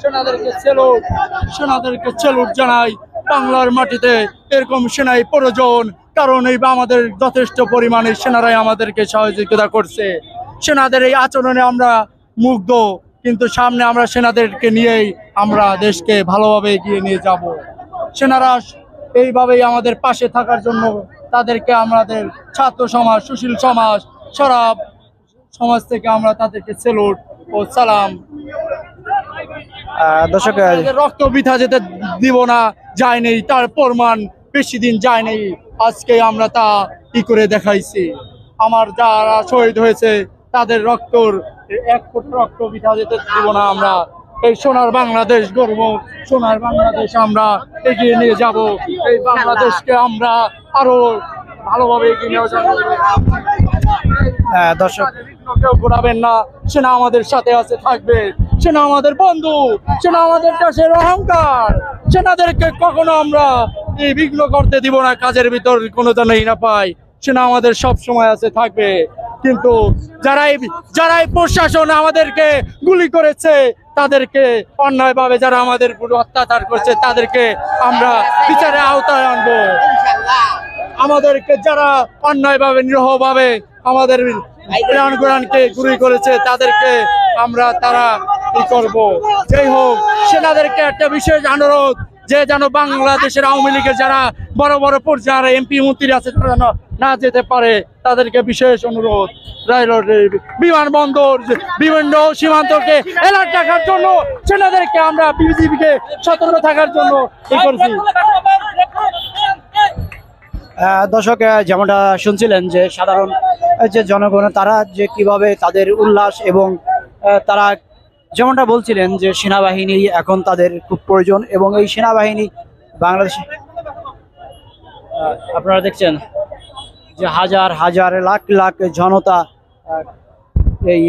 সেনাদেরকে salute, সেনাদেরকে salute জানাই। বাংলার মাটিতে এরকম সেনাই প্রয়োজন, কারণ এই আমাদের যথেষ্ট পরিমাণে সেনারাই আমাদেরকে সহযোগিতা করছে। সেনাদের এই আচরণে আমরা মুগ্ধ, কিন্তু সামনে আমরা সেনাদেরকে নিয়েই আমরা দেশকে ভালোভাবে এগিয়ে নিয়ে যাব। সেনারা এইভাবেই আমাদের পাশে থাকার জন্য তাদেরকে আমাদের ছাত্র সমাজ, সুশীল সমাজ, সরাব সমাজ থেকে আমরা তাদেরকে স্যালুট ও সালাম। দর্শক, রক্ত বৃথা যেতে দিব না, যায়নি তার প্রমাণ বেশি দিন যায়নি, আজকে আমরা তা কি করে দেখাইছি। আমার যারা শহীদ হয়েছে তাদের রক্তর এক ফুট রক্ত বৃথা যেতে দিব না। আমরা এই সোনার বাংলাদেশ গর্ব, সোনার বাংলাদেশ আমরা এগিয়ে নিয়ে যাব। এই বাংলাদেশকে আমরা আরো ভালোভাবে এগিয়ে নিয়ে যাব। দর্শক, কেউ ঘোরাবেন না, সেনা আমাদের সাথে আছে, থাকবে। সেনা আমাদের বন্ধু, সেনা আমাদের দেশের অহংকার। সেনাদেরকে কখনো আমরা এই বিঘ্ন করতে দিব না, কাজের ভিতর কোনো জানাই না পাই। সেনা আমাদের সব সময় আছে, থাকবে। কিন্তু যারাই প্রশাসন আমাদেরকে গুলি করেছে, তাদেরকে অন্যায়ভাবে যারা আমাদের উপর অত্যাচার করছে, তাদেরকে আমরা বিচারে আওতায় আনবো। আমাদেরকে যারা অন্যায়ভাবে নিরীহভাবে আমাদের প্রাণকে গুলি করেছে, তাদেরকে আমরা তারা কি করব। যাই হোক, সেনাদেরকে একটা বিশেষ অনুরোধ, যে যেন বাংলাদেশের আওয়ামী লীগের যারা বড় বড় পর্যায়ে এমপি মন্ত্রী আছে তারা যেন না যেতে পারে, তাদেরকে বিশেষ অনুরোধ। বিমানবন্দর, বিভিন্ন সীমান্তকে এলার্ট রাখার জন্য সেনাদেরকে আমরা বিজিবিকে সতর্ক থাকার জন্য কি করছি। দর্শক, যেমনটা শুনছিলেন যে সাধারণ যে জনগণ তারা যে কিভাবে তাদের উল্লাস এবং তারা যেমনটা বলছিলেন যে সেনাবাহিনী এখন তাদের খুব প্রয়োজন, এবং এই সেনাবাহিনী বাংলাদেশে আপনারা দেখছেন যে হাজার হাজার লাখ লাখ জনতা এই